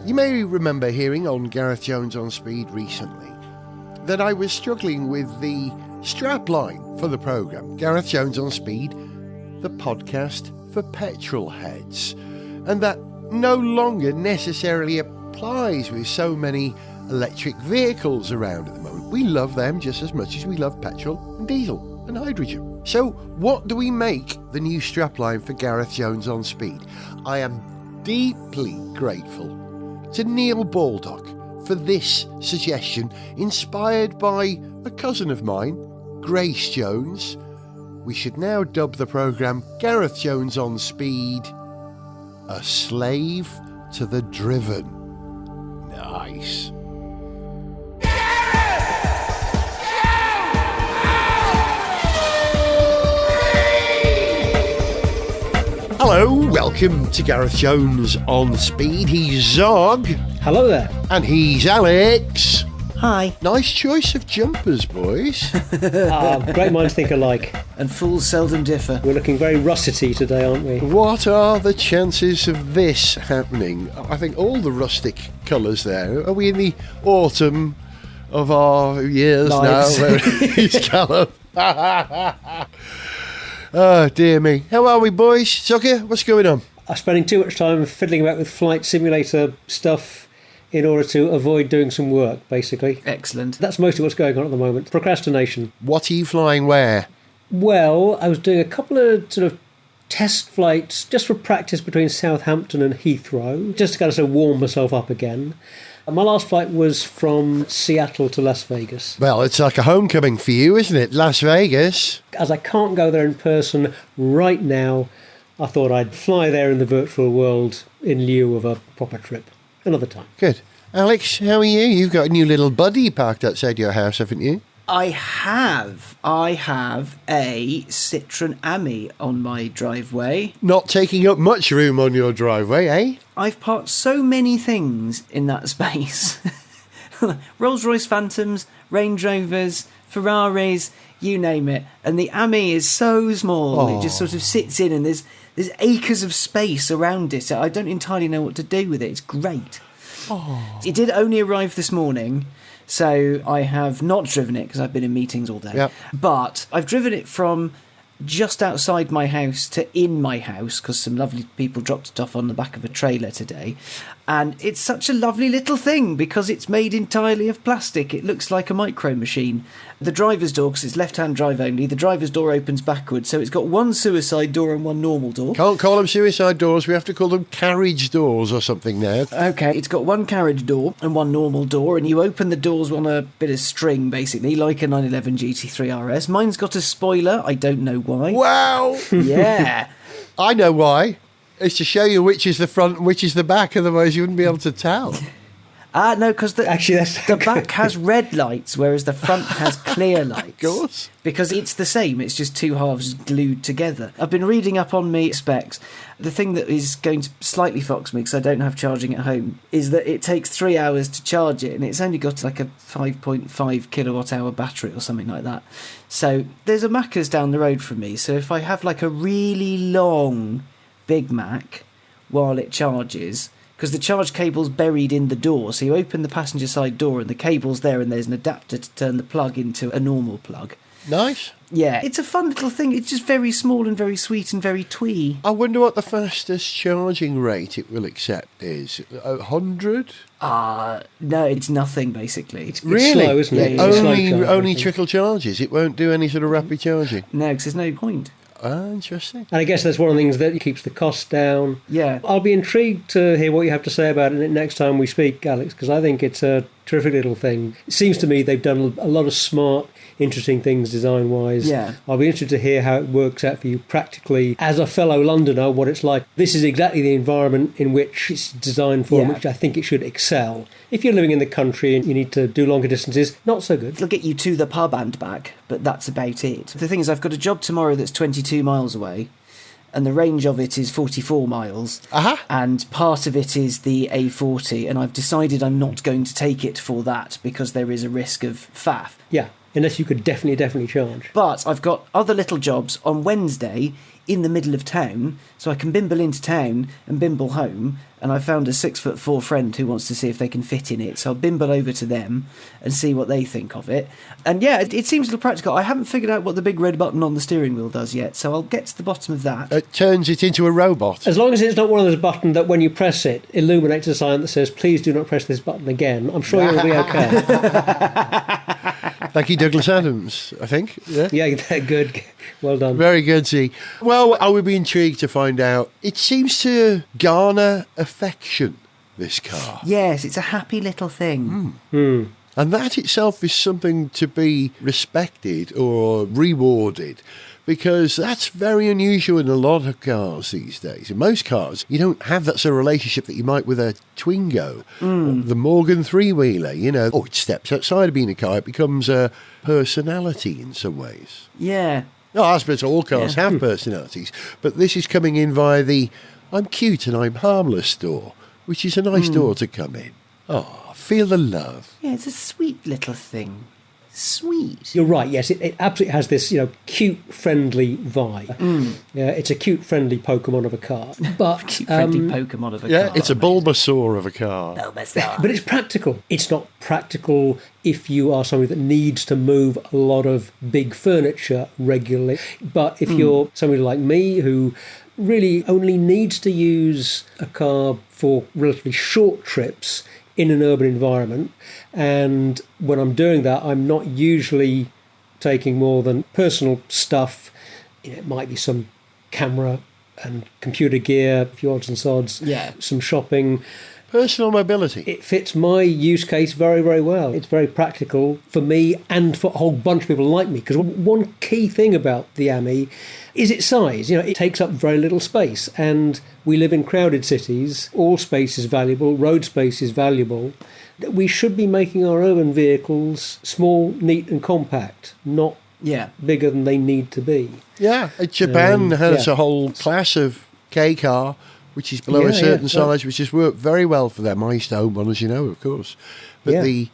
You may remember hearing on Gareth Jones on Speed recently that I was struggling with the strapline for the programme, Gareth Jones on Speed, the podcast for petrol heads, and that no longer necessarily applies with so many electric vehicles around at the moment. We love them just as much as we love petrol and diesel and hydrogen. So what do we make the new strapline for Gareth Jones on Speed? I am deeply grateful to Neil Baldock for this suggestion, inspired by a cousin of mine, Grace Jones. We should now dub the programme Gareth Jones on Speed, a slave to the driven. Nice. Hello, welcome to Gareth Jones on Speed. He's Zog. Hello there. And he's Alex. Hi. Nice choice of jumpers, boys. Great minds think alike. And fools seldom differ. We're looking very russety today, aren't we? What are the chances of this happening? I think all the rustic colours there. Are we in the autumn of our years Lives. now? It's Callum. Oh, dear me. How are we, boys? Zucker, what's going on? I'm spending too much time fiddling about with flight simulator stuff in order to avoid doing some work, basically. Excellent. That's mostly what's going on at the moment. Procrastination. What are you flying where? Well, I was doing a couple of sort of test flights just for practice between Southampton and Heathrow, just to kind of sort of warm myself up again. And my last flight was from Seattle to Las Vegas. Well, it's like a homecoming for you, isn't it? Las Vegas. As I can't go there in person right now, I thought I'd fly there in the virtual world in lieu of a proper trip. Another time. Good. Alex, how are you? You've got a new little buddy parked outside your house, haven't you? I have a Citroen Ami on my driveway. Not taking up much room on your driveway, eh? I've parked so many things in that space. Rolls-Royce Phantoms, Range Rovers, Ferraris, you name it. And the Ami is so small. It just sort of sits in and there's acres of space around it. I don't entirely know what to do with it. It's great. It did only arrive this morning, so I have not driven it because I've been in meetings all day. Yep. But I've driven it from just outside my house to in my house because some lovely people dropped it off on the back of a trailer today. And it's such a lovely little thing because it's made entirely of plastic. It looks like a micro machine. The driver's door, because it's left-hand drive only, the driver's door opens backwards, so it's got one suicide door and one normal door. Can't call them suicide doors, we have to call them carriage doors or something now. Okay, it's got one carriage door and one normal door, and you open the doors on a bit of string, basically, like a 911 GT3 RS. Mine's got a spoiler, I don't know why. Wow! Yeah. I know why. It's to show you which is the front and which is the back, otherwise you wouldn't be able to tell. No, because Actually, the back has red lights, whereas the front has clear lights. Of course. Because it's the same, it's just two halves glued together. I've been reading up on me specs. The thing that is going to slightly fox me, because I don't have charging at home, is that it takes 3 hours to charge it, and it's only got like a 5.5 kilowatt hour battery or something like that. So there's a Macca's down the road from me, so if I have like a really long Big Mac while it charges, because the charge cable's buried in the door, so you open the passenger side door and the cable's there and there's an adapter to turn the plug into a normal plug. Nice. Yeah, it's a fun little thing. It's just very small and very sweet and very twee. I wonder what the fastest charging rate it will accept is. 100? No, it's nothing, basically. it's Really? slow, isn't it? Yeah, It's yeah. slow Only charge, I only think. trickle charges. It won't do any sort of rapid charging. No, because there's no point. Interesting. And I guess that's one of the things that keeps the cost down. Yeah. I'll be intrigued to hear what you have to say about it next time we speak, Alex, because I think it's a terrific little thing. It seems to me they've done a lot of smart, interesting things design-wise. Yeah. I'll be interested to hear how it works out for you practically as a fellow Londoner, what it's like. This is exactly the environment in which it's designed for, Yeah. which I think it should excel. If you're living in the country and you need to do longer distances, not so good. It'll get you to the pub and back, but that's about it. The thing is, I've got a job tomorrow that's 22 miles away, and the range of it is 44 miles. And part of it is the A40, and I've decided I'm not going to take it for that because there is a risk of faff. Yeah, unless you could definitely charge. But I've got other little jobs. On Wednesday in the middle of town, so I can bimble into town and bimble home. And I found a 6'4" friend who wants to see if they can fit in it, so I'll bimble over to them and see what they think of it. And yeah, it seems a little practical. I haven't figured out what the big red button on the steering wheel does yet, so I'll get to the bottom of that. It turns it into a robot. As long as it's not one of those buttons that when you press it, illuminates a sign that says, please do not press this button again, I'm sure you'll be okay. Thank you, Douglas Adams, I think. Yeah, Yeah, good. Well done. very good, Z. Well, I would be intrigued to find out. It seems to garner affection, this car. Yes, it's a happy little thing. And that itself is something to be respected or rewarded, because that's very unusual in a lot of cars these days. In most cars, you don't have that sort of relationship that you might with a Twingo, or the Morgan three-wheeler, it steps outside of being a car. It becomes a personality in some ways. Yeah. No, I suppose all cars have personalities, but this is coming in via the I'm cute and I'm harmless door, which is a nice door to come in. Oh, feel the love. Yeah, it's a sweet little thing. Sweet. You're right, yes, it absolutely has this, cute, friendly vibe. Yeah, it's a cute, friendly Pokemon of a car. But Cute, friendly Pokemon of a car. Yeah, it's a Bulbasaur of a car. Bulbasaur. But it's practical. It's not practical if you are somebody that needs to move a lot of big furniture regularly. But if you're somebody like me who really only needs to use a car for relatively short trips in an urban environment, and when I'm doing that, I'm not usually taking more than personal stuff. It might be some camera and computer gear, a few odds and sods, some shopping. Personal mobility. It fits my use case very, very well. It's very practical for me and for a whole bunch of people like me, because one key thing about the Ami is its size. It takes up very little space, and we live in crowded cities. All space is valuable, road space is valuable. We should be making our urban vehicles small, neat and compact, not bigger than they need to be. Yeah, Japan has a whole class of K car which is below a certain size, which has worked very well for them. I used to own one, as you know, of course. But the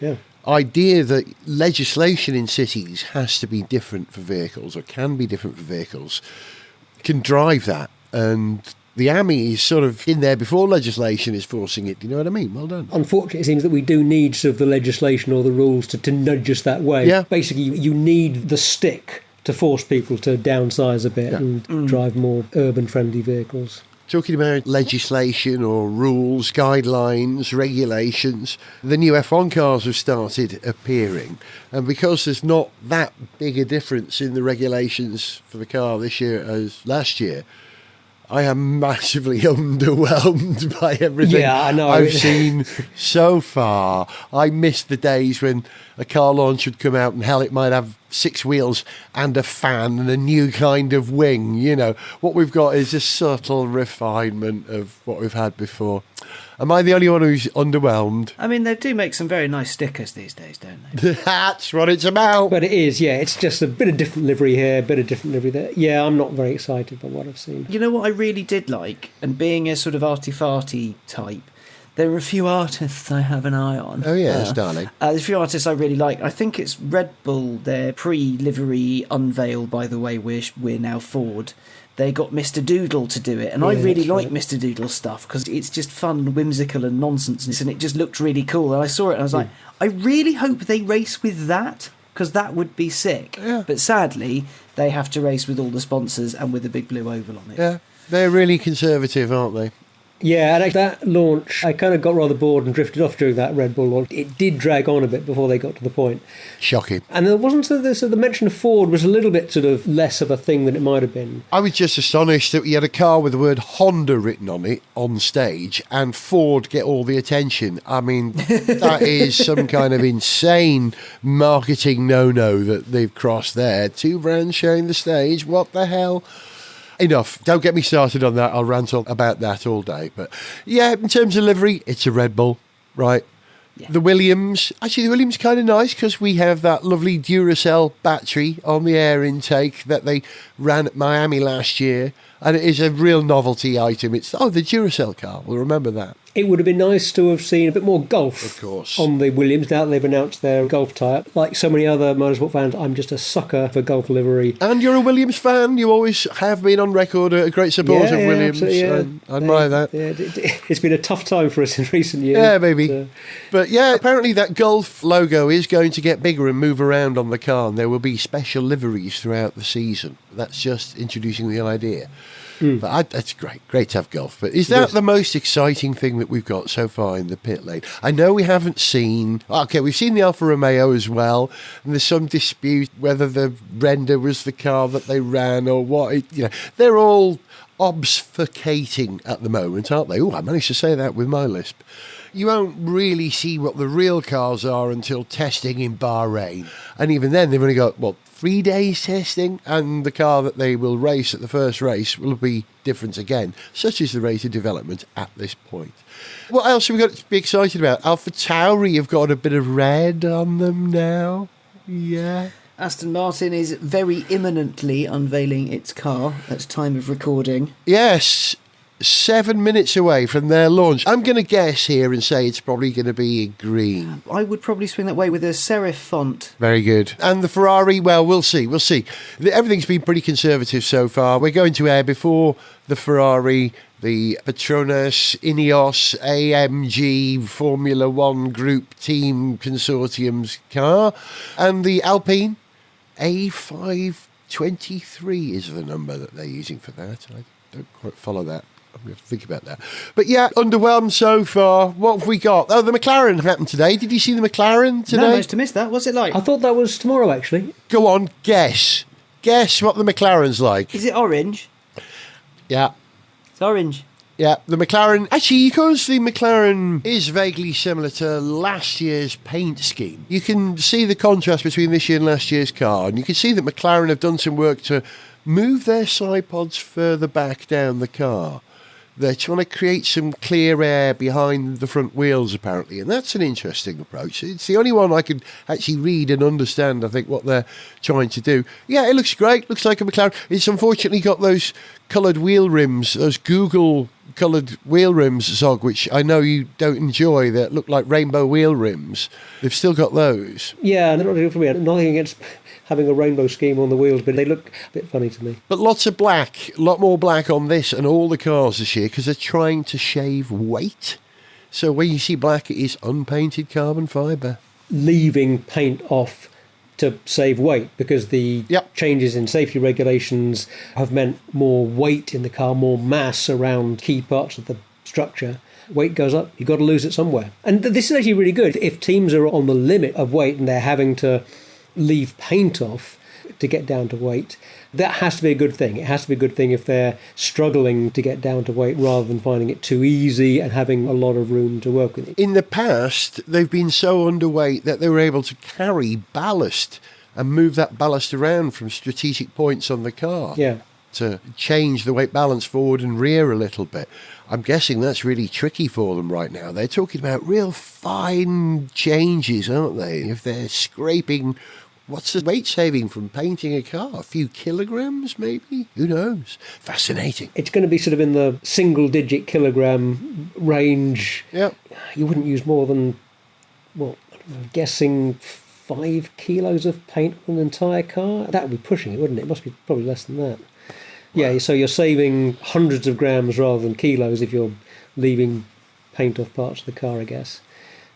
idea that legislation in cities has to be different for vehicles, or can be different for vehicles, can drive that. And the Ami is sort of in there before legislation is forcing it. Do you know what I mean? Well done. Unfortunately, it seems that we do need sort of the legislation or the rules to nudge us that way. Yeah. Basically, you need the stick to force people to downsize a bit and drive more urban-friendly vehicles. Talking about legislation or rules, guidelines, regulations, the new F1 cars have started appearing. And because there's not that big a difference in the regulations for the car this year as last year, I am massively underwhelmed by everything I've seen so far. I miss the days when a car launch would come out and hell, it might have 6 wheels and a fan and a new kind of wing. What we've got is a subtle refinement of what we've had before. Am I the only one who's underwhelmed? I mean, they do make some very nice stickers these days, don't they? That's what it's about. But it is, it's just a bit of different livery here, a bit of different livery there. Yeah, I'm not very excited by what I've seen. You know what I really did like? And being a sort of arty-farty type, there are a few artists I have an eye on. Oh, yes, darling. There's a few artists I really like. I think it's Red Bull, their pre-livery unveil, by the way, we're now Ford. They got Mr. Doodle to do it, and I really like Mr. Doodle's stuff because it's just fun, whimsical and nonsense, and it just looked really cool. And I saw it and I was like, I really hope they race with that, because that would be sick. Yeah. But sadly, they have to race with all the sponsors and with a big blue oval on it. Yeah, they're really conservative, aren't they? Yeah, and that launch, I kind of got rather bored and drifted off during that Red Bull launch. It did drag on a bit before they got to the point. Shocking. And there wasn't the mention of Ford was a little bit sort of less of a thing than it might have been. I was just astonished that we had a car with the word Honda written on it on stage and Ford get all the attention. I mean, that is some kind of insane marketing no-no that they've crossed there. 2 brands sharing the stage. What the hell? Enough. Don't get me started on that. I'll rant on about that all day. But yeah, in terms of livery, it's a Red Bull, right? Yeah. The Williams kind of nice because we have that lovely Duracell battery on the air intake that they ran at Miami last year. And it is a real novelty item. It's the Duracell car. We'll remember that. It would have been nice to have seen a bit more golf, Of course. on the Williams now that they've announced their golf tie-up. Like so many other motorsport fans, I'm just a sucker for golf livery. And you're a Williams fan. You always have been on record a great supporter of Williams. absolutely, I admire that. Yeah, it's been a tough time for us in recent years. Yeah, maybe. But yeah, apparently that Gulf logo is going to get bigger and move around on the car, and there will be special liveries throughout the season. That's just introducing the idea. But that's great to have Gulf. But is that the most exciting thing that we've got so far in the pit lane? I know we haven't seen... Okay, we've seen the Alfa Romeo as well, and there's some dispute whether the render was the car that they ran or what. They're all obfuscating at the moment, aren't they? Oh, I managed to say that with my lisp. You won't really see what the real cars are until testing in Bahrain. And even then, they've only got, 3 days testing, and the car that they will race at the first race will be different again. Such is the rate of development at this point. What else have we got to be excited about? Alpha Tauri have got a bit of red on them now. Yeah. Aston Martin is very imminently unveiling its car at time of recording. Yes. 7 minutes away from their launch. I'm going to guess here and say it's probably going to be green. I would probably swing that way with a serif font. Very good. And the Ferrari, well, we'll see. Everything's been pretty conservative so far. We're going to air before the Ferrari, the Petronas, Ineos, AMG, Formula One Group Team Consortium's car, and the Alpine A523 is the number that they're using for that. I don't quite follow that. We have to think about that. But yeah, underwhelmed so far. What have we got? Oh, the McLaren happened today. Did you see the McLaren today? No, I managed to miss that. What's it like? I thought that was tomorrow, actually. Go on, guess. Guess what the McLaren's like. Is it orange? Yeah. It's orange. Yeah, the McLaren... Actually, because the McLaren is vaguely similar to last year's paint scheme, you can see the contrast between this year and last year's car, and you can see that McLaren have done some work to move their side pods further back down the car. They're trying to create some clear air behind the front wheels, apparently, and that's an interesting approach. It's the only one I could actually read and understand, I think, what they're trying to do. Yeah, it looks great. Looks like a McLaren. It's unfortunately got those coloured wheel rims, those Google coloured wheel rims, Zog, which I know you don't enjoy, that look like rainbow wheel rims. They've still got those. Yeah, they're not good for me. Nothing against having a rainbow scheme on the wheels, but they look a bit funny to me. But lots of black, a lot more black on this and all the cars this year because they're trying to shave weight. So when you see black, it is unpainted carbon fibre. Leaving paint off to save weight because the changes in safety regulations have meant more weight in the car, more mass around key parts of the structure. Weight goes up, you've got to lose it somewhere. And this is actually really good. If teams are on the limit of weight and they're having to leave paint off to get down to weight, that has to be a good thing. It has to be a good thing if they're struggling to get down to weight rather than finding it too easy and having a lot of room to work with. In the past, they've been so underweight that they were able to carry ballast and move that ballast around from strategic points on the car. Yeah. To change the weight balance forward and rear a little bit. I'm guessing that's really tricky for them right now. They're talking about real fine changes, aren't they? If they're scraping... What's the weight saving from painting a car? A few kilograms, maybe? Who knows? Fascinating. It's going to be sort of in the single-digit kilogram range. Yeah. You wouldn't use more than, I'm guessing 5 kilos of paint on an entire car. That would be pushing it, wouldn't it? It must be probably less than that. Yeah, so you're saving hundreds of grams rather than kilos if you're leaving paint off parts of the car, I guess.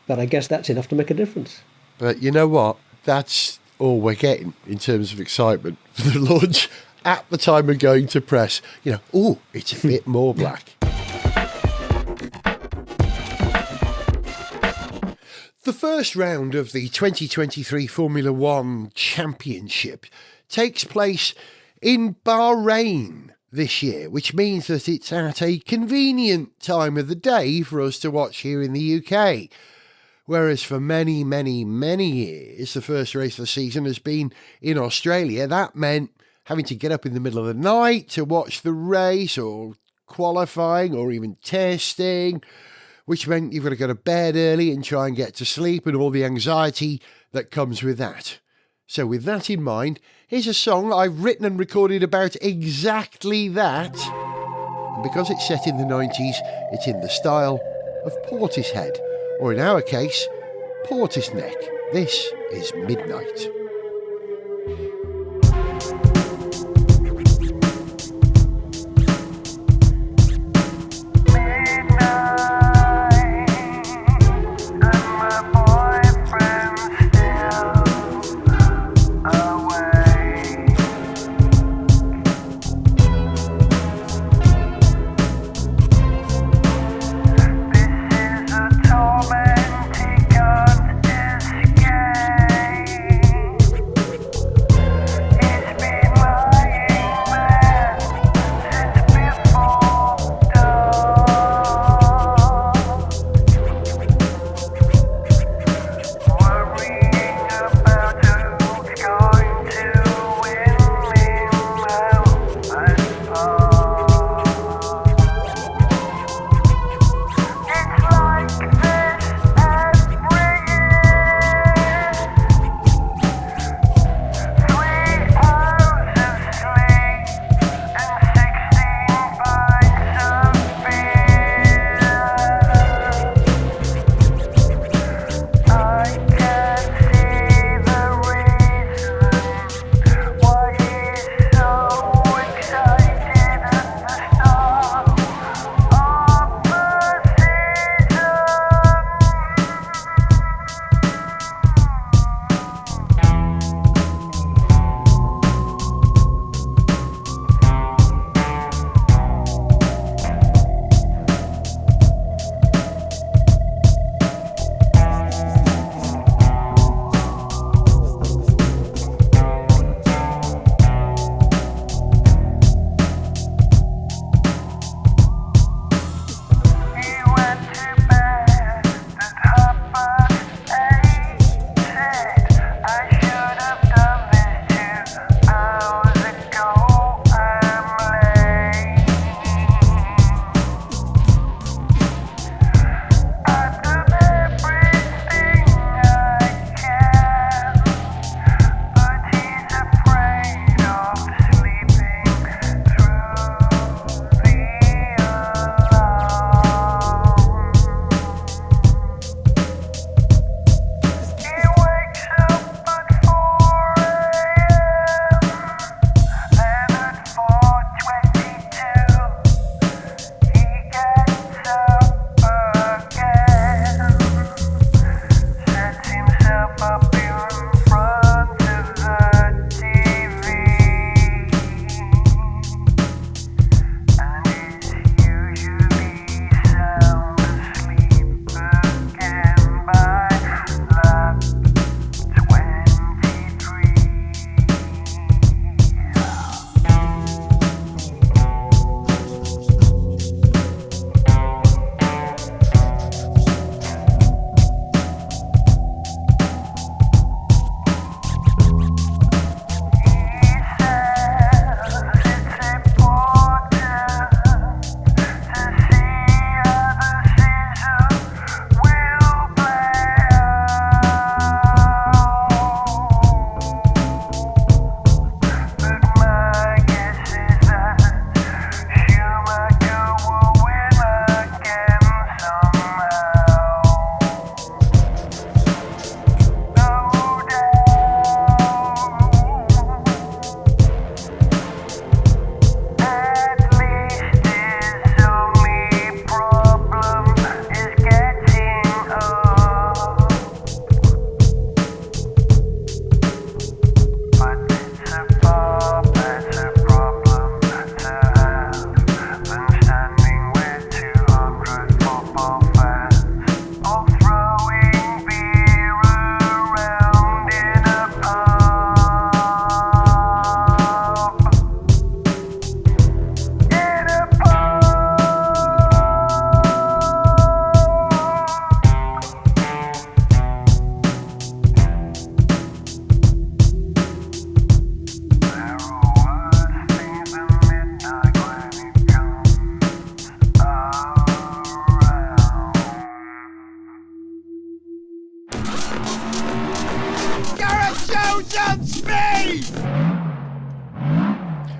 But I guess that's enough to make a difference. But you know what? That's all we're getting in terms of excitement for the launch at the time of going to press. It's a bit more black. The first round of the 2023 Formula One Championship takes place in Bahrain this year, which means that it's at a convenient time of the day for us to watch here in the UK. Whereas for many, many, many years, the first race of the season has been in Australia. That meant having to get up in the middle of the night to watch the race or qualifying or even testing, which meant you've got to go to bed early and try and get to sleep and all the anxiety that comes with that. So with that in mind, here's a song I've written and recorded about exactly that. And because it's set in the 90s, it's in the style of Portishead, or in our case, Portisneck. This is Midnight.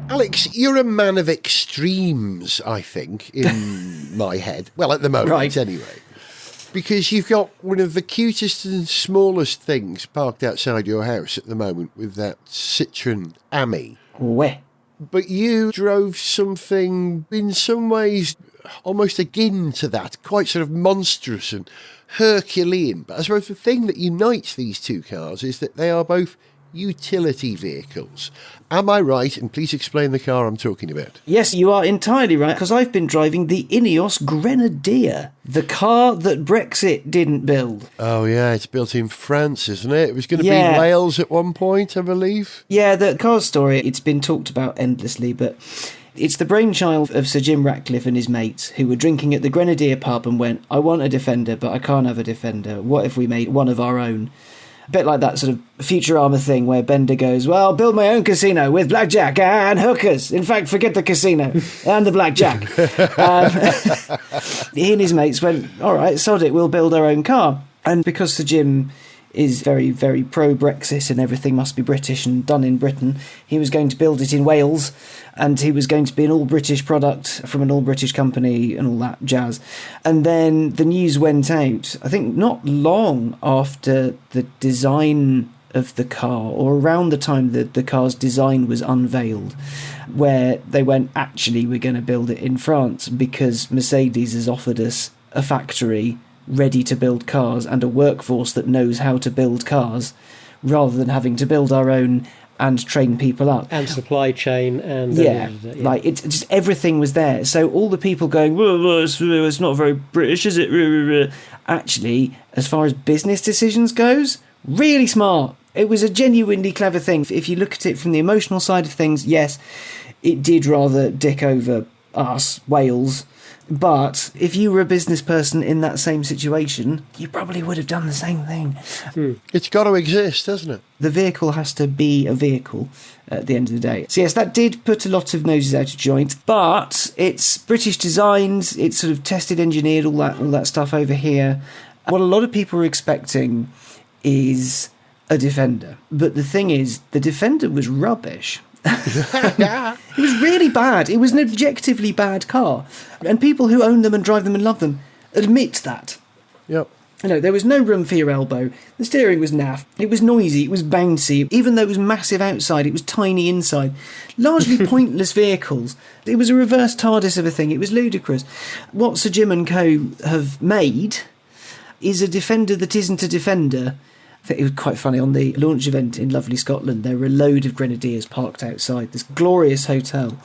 Alex, you're a man of extremes, I think, in my head. Well, at the moment, Right. anyway. Because you've got one of the cutest and smallest things parked outside your house at the moment with that Citroen Ami. Where? But you drove something in some ways almost akin to that, quite sort of monstrous and Herculean. But I suppose the thing that unites these two cars is that they are both utility vehicles. Am I right? And please explain the car I'm talking about. Yes, you are entirely right, because I've been driving the Ineos Grenadier, the car that Brexit didn't build. Oh, yeah, it's built in France, isn't it? It was going to be Wales at one point, I believe. Yeah, the car's story, it's been talked about endlessly, but it's the brainchild of Sir Jim Ratcliffe and his mates, who were drinking at the Grenadier pub and went, I want a Defender, but I can't have a Defender. What if we made one of our own? A bit like that sort of Futurama thing where Bender goes, well, I'll build my own casino with blackjack and hookers. In fact, forget the casino and the blackjack. He and his mates went, all right, sod it, we'll build our own car. And because Sir Jim is very, very pro-Brexit and everything must be British and done in Britain, he was going to build it in Wales, and he was going to be an all-British product from an all-British company and all that jazz. And then the news went out, I think not long after the design of the car, or around the time that the car's design was unveiled, where they went, actually, we're going to build it in France because Mercedes has offered us a factory ready to build cars and a workforce that knows how to build cars, rather than having to build our own and train people up. And supply chain and... like, it's just everything was there. So all the people going, well, it's not very British, is it? Actually, as far as business decisions goes, really smart. It was a genuinely clever thing. If you look at it from the emotional side of things, yes, it did rather dick over us, Wales. But if you were a business person in that same situation, you probably would have done the same thing. It's got to exist, hasn't it? The vehicle has to be a vehicle at the end of the day. So yes, that did put a lot of noses out of joint, but it's British designed, it's sort of tested, engineered, all that stuff over here. What a lot of people are expecting is a Defender. But the thing is, the Defender was rubbish. It was really bad. It was an objectively bad car, and people who own them and drive them and love them admit that. Yep. You know, there was no room for your elbow. The steering was naff. It was noisy. It was bouncy. Even though it was massive outside, it was tiny inside. Largely pointless vehicles. It was a reverse TARDIS of a thing. It was ludicrous. What Sir Jim and Co have made is a Defender that isn't a Defender. I think it was quite funny, on the launch event in lovely Scotland, there were a load of Grenadiers parked outside this glorious hotel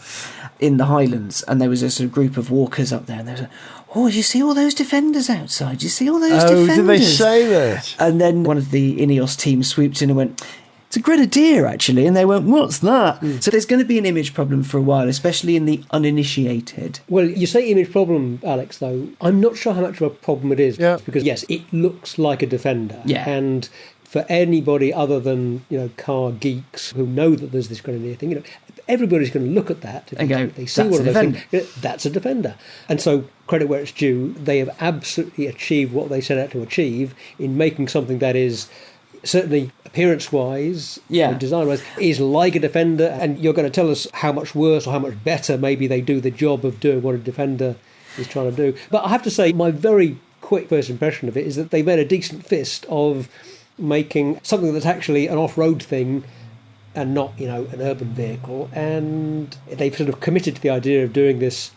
in the Highlands, and there was a sort of group of walkers up there, and they were like, oh, do you see all those Defenders outside? Do you see all those Defenders? Oh, did they say that? And then one of the Ineos team swooped in and went, it's a Grenadier, actually. And they went, what's that? So there's going to be an image problem for a while, especially in the uninitiated. Well, you say image problem, Alex, though. I'm not sure how much of a problem it is. Yeah. Because, yes, it looks like a Defender. Yeah. And for anybody other than, car geeks who know that there's this Grenadier thing, everybody's going to look at that. And go, they see that's one of a those Defender. things, that's a Defender. And so, credit where it's due, they have absolutely achieved what they set out to achieve in making something that is certainly appearance-wise, design-wise, is like a Defender, and you're going to tell us how much worse or how much better maybe they do the job of doing what a Defender is trying to do. But I have to say, my very quick first impression of it is that they made a decent fist of making something that's actually an off-road thing and not, an urban vehicle, and they've sort of committed to the idea of doing this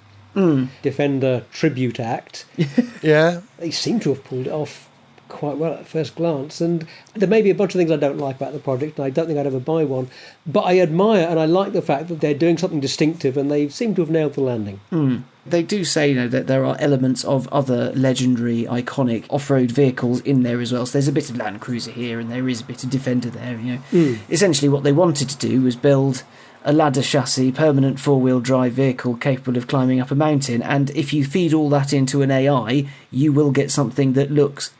Defender tribute act. Yeah. They seem to have pulled it off quite well at first glance, and there may be a bunch of things I don't like about the project, and I don't think I'd ever buy one, but I admire and I like the fact that they're doing something distinctive, and they seem to have nailed the landing. They do say, that there are elements of other legendary, iconic off-road vehicles in there as well. So there's a bit of Land Cruiser here, and there is a bit of Defender there. Essentially, what they wanted to do was build a ladder chassis, permanent four-wheel drive vehicle capable of climbing up a mountain. And if you feed all that into an AI, you will get something that looks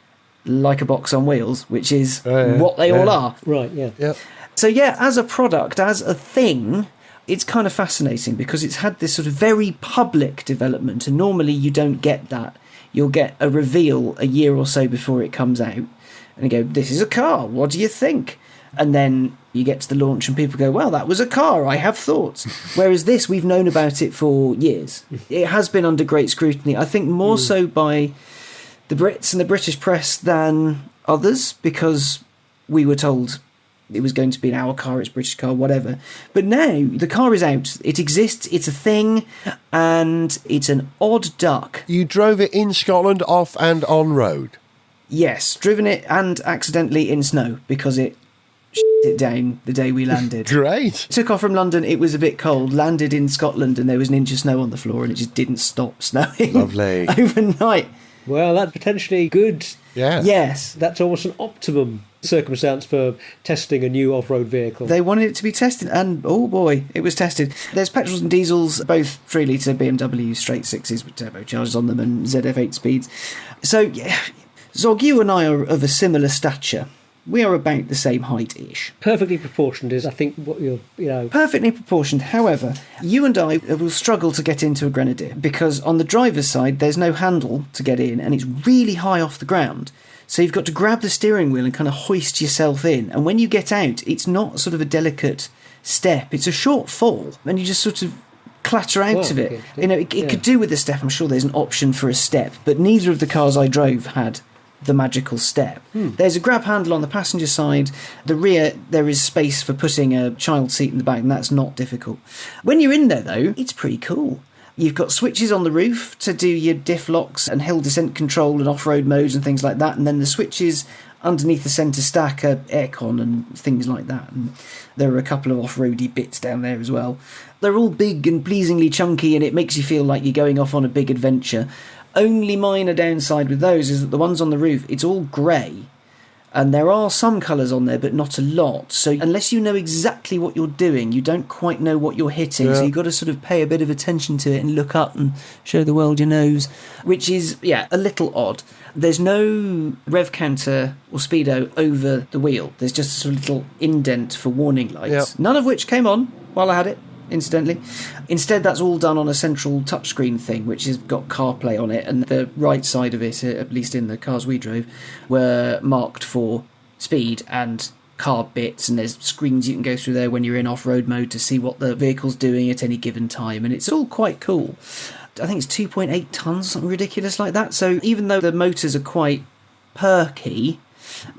like a box on wheels, which is what they all are. Right, yeah. Yep. So as a product, as a thing, it's kind of fascinating because it's had this sort of very public development, and normally you don't get that. You'll get a reveal a year or so before it comes out, and you go, this is a car, what do you think? And then you get to the launch and people go, well, that was a car, I have thoughts. Whereas this, we've known about it for years. It has been under great scrutiny, I think more so by the Brits and the British press than others, because we were told it was going to be an our car, it's a British car, whatever. But now the car is out. It exists. It's a thing, and it's an odd duck. You drove it in Scotland, off and on road? Yes, driven it and accidentally in snow because it it down the day we landed. Great. Took off from London, it was a bit cold, landed in Scotland and there was an inch of snow on the floor and it just didn't stop snowing. Lovely. Overnight. Well, that's potentially good. Yeah. Yes. That's almost an optimum circumstance for testing a new off-road vehicle. They wanted it to be tested, and oh boy, it was tested. There's petrols and diesels, both 3-litre BMW straight sixes with turbochargers on them and ZF8 speeds. So, yeah, Zog, you and I are of a similar stature. We are about the same height-ish. Perfectly proportioned is, I think, what you're. Perfectly proportioned. However, you and I will struggle to get into a Grenadier because on the driver's side, there's no handle to get in and it's really high off the ground. So you've got to grab the steering wheel and kind of hoist yourself in. And when you get out, it's not sort of a delicate step. It's a short fall. And you just sort of clatter out of it. It could do with a step. I'm sure there's an option for a step. But neither of the cars I drove had the magical step. There's a grab handle on the passenger side. The rear, there is space for putting a child seat in the back, and that's not difficult. When you're in there, though, it's pretty cool. You've got switches on the roof to do your diff locks and hill descent control and off-road modes and things like that, and then the switches underneath the centre stack are aircon and things like that, and there are a couple of off-roady bits down there as well. They're all big and pleasingly chunky, and it makes you feel like you're going off on a big adventure. Only minor downside with those is that the ones on the roof, it's all grey, and there are some colours on there, but not a lot. So unless you know exactly what you're doing, you don't quite know what you're hitting. Yeah. So you've got to sort of pay a bit of attention to it and look up and show the world your nose, which is, a little odd. There's no rev counter or speedo over the wheel. There's just a sort of little indent for warning lights, none of which came on while I had it, incidentally. Instead, that's all done on a central touchscreen thing, which has got CarPlay on it, and the right side of it, at least in the cars we drove, were marked for speed and car bits, and there's screens you can go through there when you're in off-road mode to see what the vehicle's doing at any given time, and it's all quite cool. I think it's 2.8 tonnes, something ridiculous like that, so even though the motors are quite perky,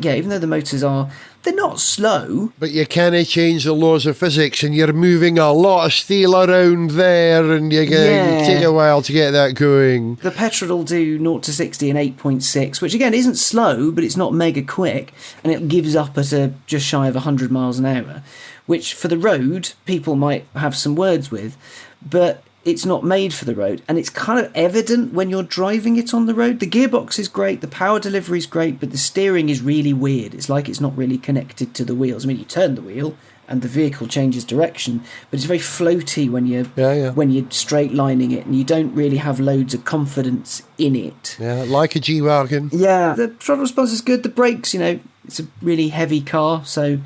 even though the motors are, they're not slow. But you can't change the laws of physics, and you're moving a lot of steel around there, and you take a while to get that going. The petrol will do 0 to 60 in 8.6, which again isn't slow, but it's not mega quick, and it gives up at just shy of 100 miles an hour, which for the road people might have some words with, but it's not made for the road, and it's kind of evident when you're driving it on the road. The gearbox is great, the power delivery is great, but the steering is really weird. It's like it's not really connected to the wheels. I mean, you turn the wheel and the vehicle changes direction, but it's very floaty when you're straight lining it, and you don't really have loads of confidence in it. Yeah, like a G-Wagon. Yeah, the throttle response is good. The brakes, it's a really heavy car, so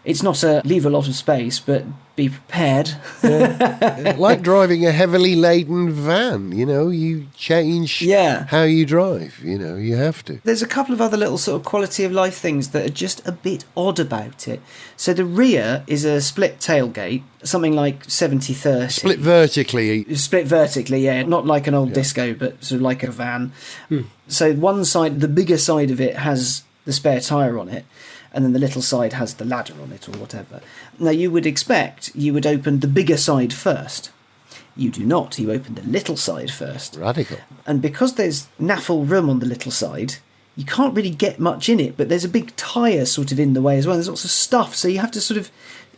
it's not a leave a lot of space, but be prepared. Like driving a heavily laden van, you change how you drive, you have to. There's a couple of other little sort of quality of life things that are just a bit odd about it. So the rear is a split tailgate, something like 70-30. Split vertically. Split vertically, yeah. Not like an old disco, but sort of like a van. So one side, the bigger side of it has the spare tyre on it, and then the little side has the ladder on it or whatever. Now, you would expect you would open the bigger side first. You do not. You open the little side first. Radical. And because there's naffle room on the little side, you can't really get much in it, but there's a big tyre sort of in the way as well. There's lots of stuff, so you have to sort of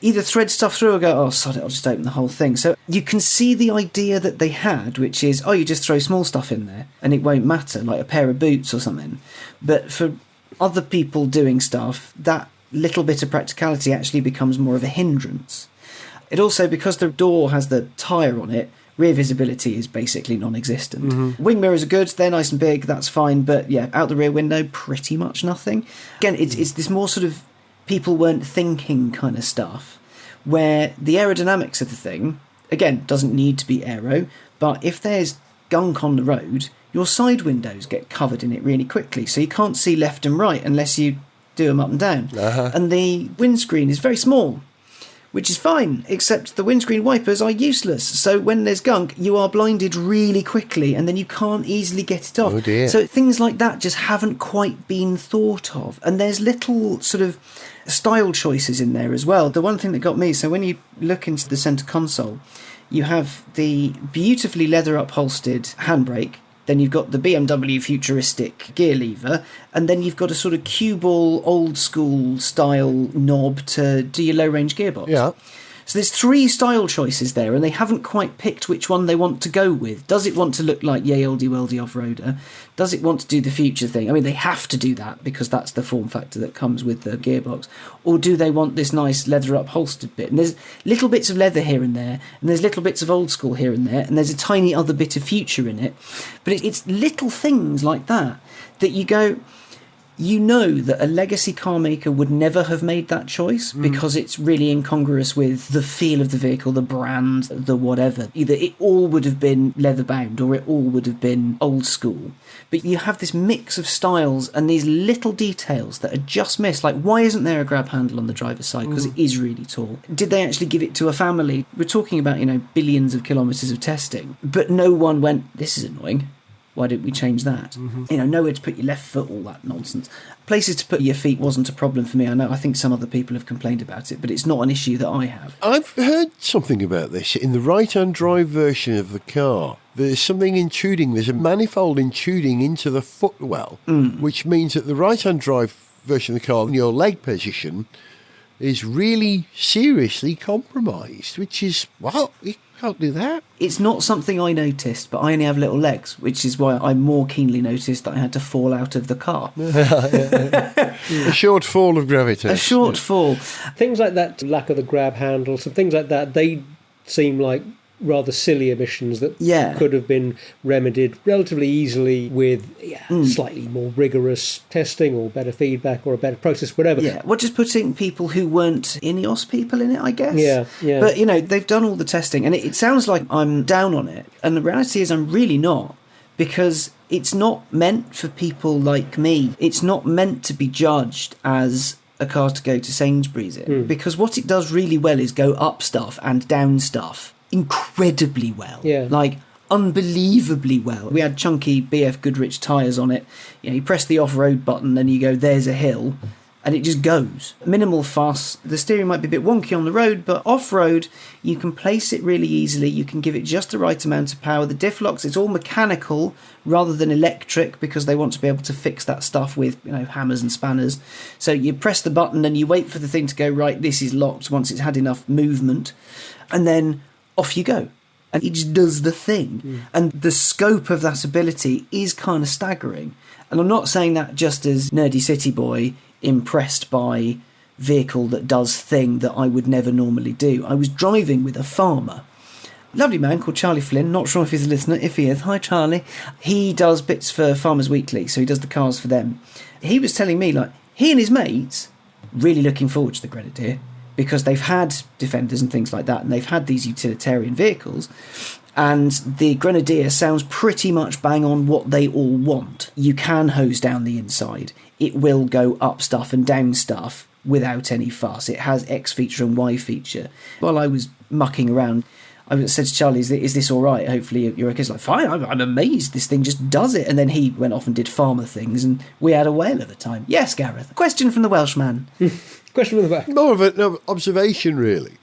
either thread stuff through or go, oh, sod it, I'll just open the whole thing. So you can see the idea that they had, which is, you just throw small stuff in there and it won't matter, like a pair of boots or something. But for other people doing stuff, that little bit of practicality actually becomes more of a hindrance. It also, because the door has the tyre on it, rear visibility is basically non-existent. Wing mirrors are good, they're nice and big, that's fine, but out the rear window, pretty much nothing. Again, it's this more sort of people weren't thinking kind of stuff, where the aerodynamics of the thing, again, doesn't need to be aero, but if there's gunk on the road, your side windows get covered in it really quickly, so you can't see left and right unless you do them up and down. And the windscreen is very small, which is fine, except the windscreen wipers are useless. So when there's gunk, you are blinded really quickly and then you can't easily get it off. Oh dear. So things like that just haven't quite been thought of. And there's little sort of style choices in there as well. The one thing that got me, so when you look into the centre console, you have the beautifully leather upholstered handbrake. Then you've got the BMW futuristic gear lever, and then you've got a sort of cue ball, old school style knob to do your low range gearbox. Yeah. So there's 3 style choices there, and they haven't quite picked which one they want to go with. Does it want to look like yay oldie weldy off-roader? Does it want to do the future thing? I mean, they have to do that because that's the form factor that comes with the gearbox. Or do they want this nice leather upholstered bit? And there's little bits of leather here and there, and there's little bits of old school here and there, and there's a tiny other bit of future in it. But it's little things like that you go... You know that a legacy car maker would never have made that choice because it's really incongruous with the feel of the vehicle, the brand, the whatever. Either it all would have been leather bound or it all would have been old school. But you have this mix of styles and these little details that are just missed. Like, why isn't there a grab handle on the driver's side? Because it is really tall. Did they actually give it to a family? We're talking about, billions of kilometres of testing. But no one went, this is annoying. Why didn't we change that? Nowhere to put your left foot, all that nonsense. Places to put your feet wasn't a problem for me. I think some other people have complained about it, but it's not an issue that I have. I've heard something about this. In the right-hand drive version of the car, there's something intruding. There's a manifold intruding into the footwell, which means that the right-hand drive version of the car, in your leg position, is really seriously compromised, which is, well, you can't do that. It's not something I noticed, but I only have little legs, which is why I more keenly noticed that I had to fall out of the car. A short fall of gravitas. A short fall. Things like that, lack of the grab handles and things like that, they seem like rather silly omissions that could have been remedied relatively easily with slightly more rigorous testing or better feedback or a better process, whatever. Yeah, well, just putting people who weren't Ineos people in it, I guess. Yeah. But, they've done all the testing, and it sounds like I'm down on it, and the reality is I'm really not, because it's not meant for people like me. It's not meant to be judged as a car to go to Sainsbury's in, because what it does really well is go up stuff and down stuff incredibly well. Like unbelievably well. We had chunky BF Goodrich tyres on it. You press the off-road button and you go, there's a hill, and it just goes. Minimal fuss. The steering might be a bit wonky on the road, but off-road you can place it really easily. You can give it just the right amount of power. The diff locks, it's all mechanical rather than electric, because they want to be able to fix that stuff with hammers and spanners. So you press the button and you wait for the thing to go, right, this is locked, once it's had enough movement, and then off you go. And it just does the thing. And the scope of that ability is kind of staggering. And I'm not saying that just as nerdy city boy impressed by vehicle that does thing that I would never normally do. I was driving with a farmer. Lovely man called Charlie Flynn. Not sure if he's a listener. If he is, hi Charlie. He does bits for Farmers Weekly, so he does the cars for them. He was telling me, he and his mates really looking forward to the Grenadier, because they've had Defenders and things like that, and they've had these utilitarian vehicles, and the Grenadier sounds pretty much bang on what they all want. You can hose down the inside. It will go up stuff and down stuff without any fuss. It has X feature and Y feature. While I was mucking around, I said to Charlie, is this all right? Hopefully you're okay. He's like, fine, I'm amazed. This thing just does it. And then he went off and did farmer things, and we had a whale of a time. Yes, Gareth. Question from the Welshman. Question from the back. More of an observation, really.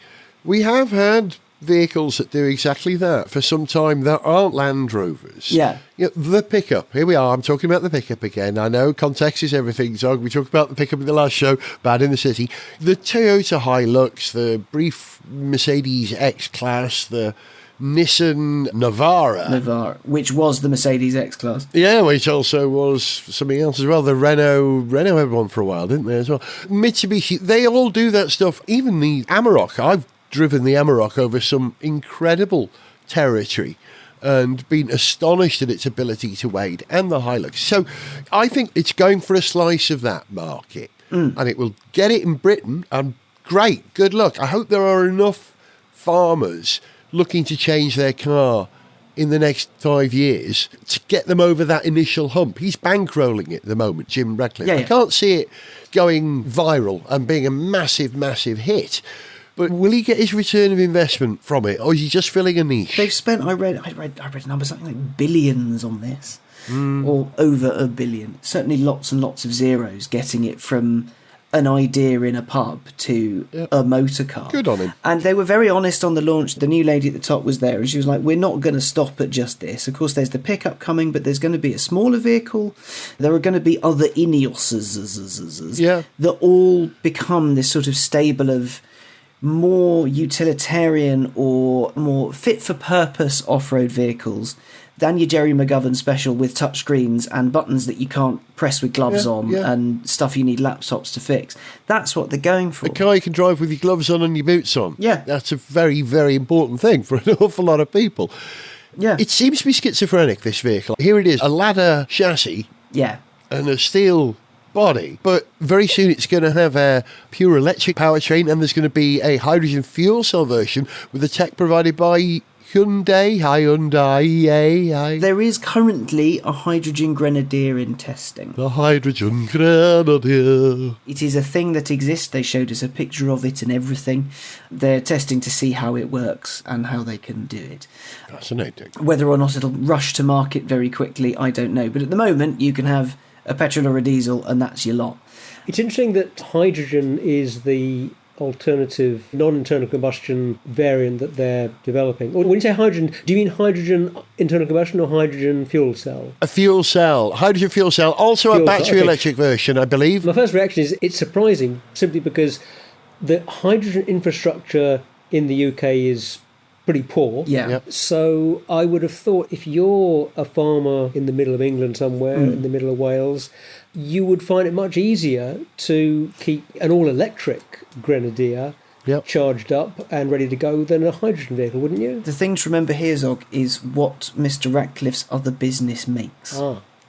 We have had vehicles that do exactly that for some time that aren't Land Rovers. Yeah. The pickup. Here we are. I'm talking about the pickup again. I know context is everything, so we talked about the pickup in the last show, Bad in the City. The Toyota Hilux, the brief Mercedes X-Class, the Nissan Navara, which was the Mercedes X-Class. Yeah, which also was something else as well. The Renault had one for a while, didn't they, as well? Mitsubishi, they all do that stuff. Even the Amarok. I've driven the Amarok over some incredible territory and been astonished at its ability to wade, and the Hilux. So I think it's going for a slice of that market, and it will get it in Britain, and great, good luck. I hope there are enough farmers looking to change their car in the next 5 years to get them over that initial hump. He's bankrolling it at the moment, Jim Radcliffe. Yeah. I can't see it going viral and being a massive, massive hit. But will he get his return of investment from it, or is he just filling a niche? They've spent, I read a number, something like billions on this, or over $1 billion. Certainly lots and lots of zeros getting it from an idea in a pub to a motor car. Good on him. And they were very honest on the launch. The new lady at the top was there, and she was like, we're not going to stop at just this. Of course, there's the pickup coming, but there's going to be a smaller vehicle. There are going to be other Ineoses that all become this sort of stable of more utilitarian or more fit-for-purpose off-road vehicles than your Jerry McGovern special with touchscreens and buttons that you can't press with gloves on and stuff you need laptops to fix. That's what they're going for. A car you can drive with your gloves on and your boots on. Yeah. That's a very, very important thing for an awful lot of people. Yeah. It seems to be schizophrenic, this vehicle. Here it is, a ladder chassis Yeah. and a steel body, but very soon it's going to have a pure electric powertrain, and there's going to be a hydrogen fuel cell version with the tech provided by Hyundai. There is currently a hydrogen Grenadier in testing. The hydrogen Grenadier. It is a thing that exists. They showed us a picture of it and everything. They're testing to see how it works and how they can do it. Fascinating. Whether or not it'll rush to market very quickly, I don't know. But at the moment, you can have a petrol or a diesel, and that's your lot. It's interesting that hydrogen is the alternative non-internal combustion variant that they're developing. Or when you say hydrogen, do you mean hydrogen internal combustion or hydrogen fuel cell? A fuel cell, hydrogen fuel cell, also Fuel a cell, battery okay. electric version, I believe. My first reaction is it's surprising, simply because the hydrogen infrastructure in the UK is pretty poor. Yeah. Yep. So I would have thought if you're a farmer in the middle of England somewhere, in the middle of Wales, you would find it much easier to keep an all-electric Grenadier charged up and ready to go than a hydrogen vehicle, wouldn't you? The thing to remember here, Zog, is what Mr. Ratcliffe's other business makes.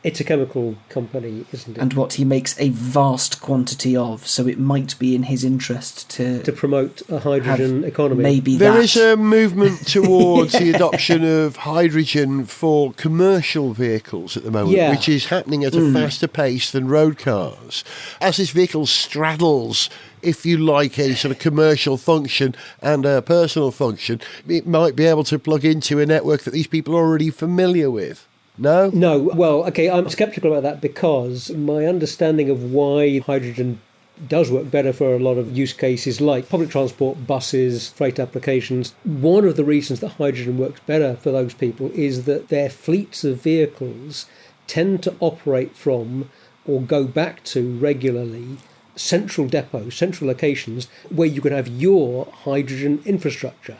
It's a chemical company, isn't it? And what he makes a vast quantity of, so it might be in his interest to promote a hydrogen economy. Maybe There that. is a movement towards the adoption of hydrogen for commercial vehicles at the moment, which is happening at a faster pace than road cars. As this vehicle straddles, if you like, a sort of commercial function and a personal function, it might be able to plug into a network that these people are already familiar with. No? No, well, okay, I'm sceptical about that because my understanding of why hydrogen does work better for a lot of use cases like public transport, buses, freight applications. One of the reasons that hydrogen works better for those people is that their fleets of vehicles tend to operate from or go back to regularly central depots, central locations where you can have your hydrogen infrastructure.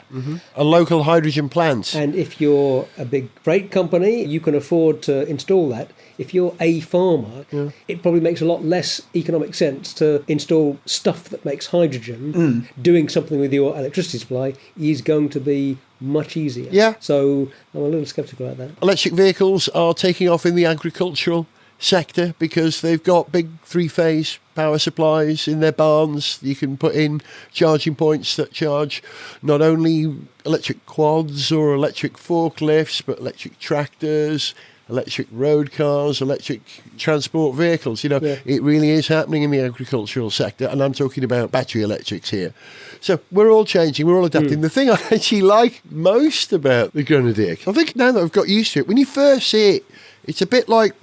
A local hydrogen plant. And if you're a big freight company, you can afford to install that. If you're a farmer, it probably makes a lot less economic sense to install stuff that makes hydrogen. Doing something with your electricity supply is going to be much easier. Yeah. So I'm a little sceptical about that. Electric vehicles are taking off in the agricultural sector because they've got big three-phase power supplies in their barns. You can put in charging points that charge not only electric quads or electric forklifts, but electric tractors, electric road cars, electric transport vehicles. It really is happening in the agricultural sector, and I'm talking about battery electrics here. So we're all changing, we're all adapting. The thing I actually like most about the Grenadier, I think now that I've got used to it, when you first see it, it's a bit like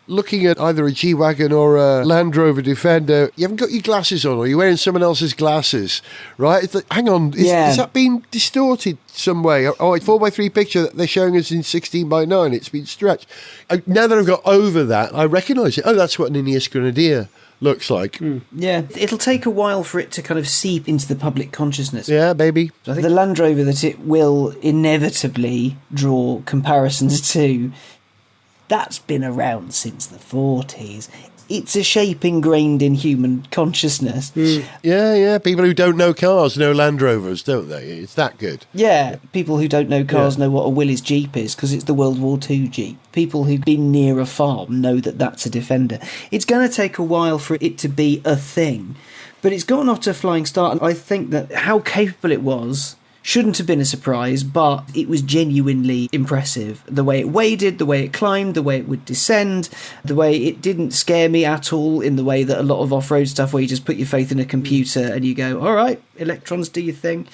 looking at either a G-Wagon or a Land Rover Defender. You haven't got your glasses on, or you're wearing someone else's glasses, right? It's like, hang on, is that been distorted some way? Oh, it's 4x3 picture that they're showing us in 16:9. It's been stretched. Now that I've got over that, I recognise it. Oh, that's what an Ineos Grenadier looks like. Yeah, it'll take a while for it to kind of seep into the public consciousness. Yeah, baby. I think the Land Rover that it will inevitably draw comparisons to, that's been around since the 40s. It's a shape ingrained in human consciousness. Yeah. People who don't know cars know Land Rovers, don't they? It's that good. Yeah, people who don't know cars know what a Willys Jeep is because it's the World War II Jeep. People who've been near a farm know that that's a Defender. It's going to take a while for it to be a thing, but it's gotten off to a flying start. And I think that how capable it was Shouldn't have been a surprise, but it was genuinely impressive. The way it waded, the way it climbed, the way it would descend, the way it didn't scare me at all in the way that a lot of off-road stuff where you just put your faith in a computer and you go, all right, electrons, do your thing.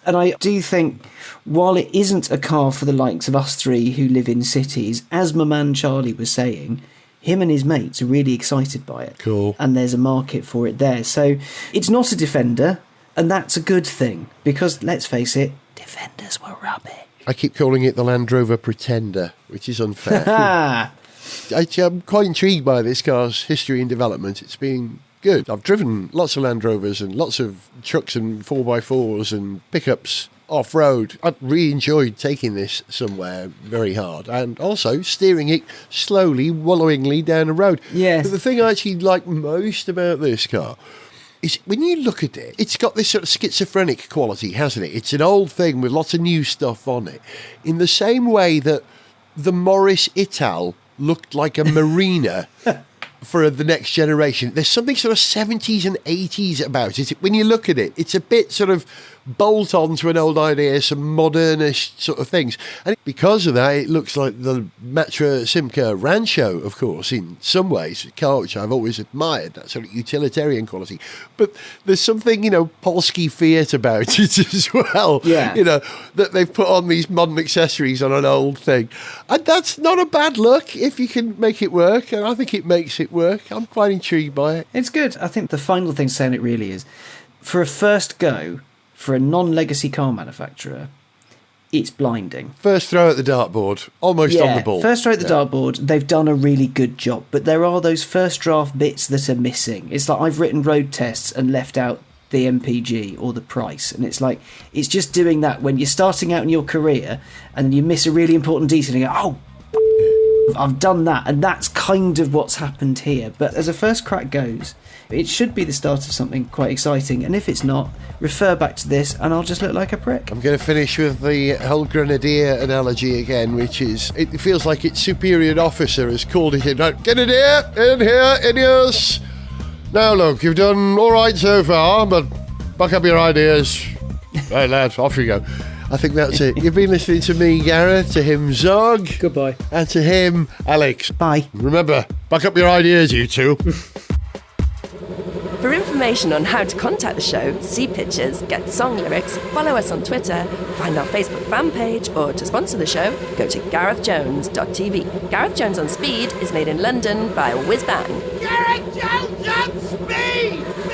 And I do think, while it isn't a car for the likes of us three who live in cities, as my man Charlie was saying, him and his mates are really excited by it. Cool. And there's a market for it there. So it's not a Defender, and that's a good thing, because let's face it, Defenders were rubbish. I keep calling it the Land Rover Pretender, which is unfair. I'm quite intrigued by this car's history and development. It's been good. I've driven lots of Land Rovers and lots of trucks and 4x4s and pickups off-road. I really enjoyed taking this somewhere very hard and also steering it slowly, wallowingly down the road. Yes. But the thing I actually like most about this car is when you look at it, it's got this sort of schizophrenic quality, hasn't it? It's an old thing with lots of new stuff on it. In the same way that the Morris Ital looked like a marina for the next generation. There's something sort of 70s and 80s about it. When you look at it, it's a bit sort of bolt on to an old idea, some modernist sort of things. And because of that, it looks like the Matra Simca Rancho, of course, in some ways, a car which I've always admired, that sort of utilitarian quality. But there's something, Polski Fiat about it as well. Yeah. That they've put on these modern accessories on an old thing. And that's not a bad look if you can make it work. And I think it makes it work. I'm quite intrigued by it. It's good. I think the final thing saying it really is, for a first go, for a non-legacy car manufacturer, it's blinding. First throw at the dartboard, almost on the ball. First throw at the dartboard, they've done a really good job, but there are those first draft bits that are missing. It's like I've written road tests and left out the MPG or the price, and it's like, it's just doing that when you're starting out in your career and you miss a really important detail and you go, oh, I've done that, and that's kind of what's happened here. But as a first crack goes, it should be the start of something quite exciting, and if it's not, refer back to this and I'll just look like a prick. I'm going to finish with the whole Grenadier analogy again, which is, it feels like its superior officer has called it in. Right, Grenadier, in here, Ineos. Now look, you've done all right so far, but buck up your ideas. Right, lads, off you go. I think that's it. You've been listening to me, Gareth, to him, Zog. Goodbye. And to him, Alex. Bye. Remember, buck up your ideas, you two. For information on how to contact the show, see pictures, get song lyrics, follow us on Twitter, find our Facebook fan page, or to sponsor the show, go to garethjones.tv. Gareth Jones on Speed is made in London by Whiz Bang. Gareth Jones on Speed!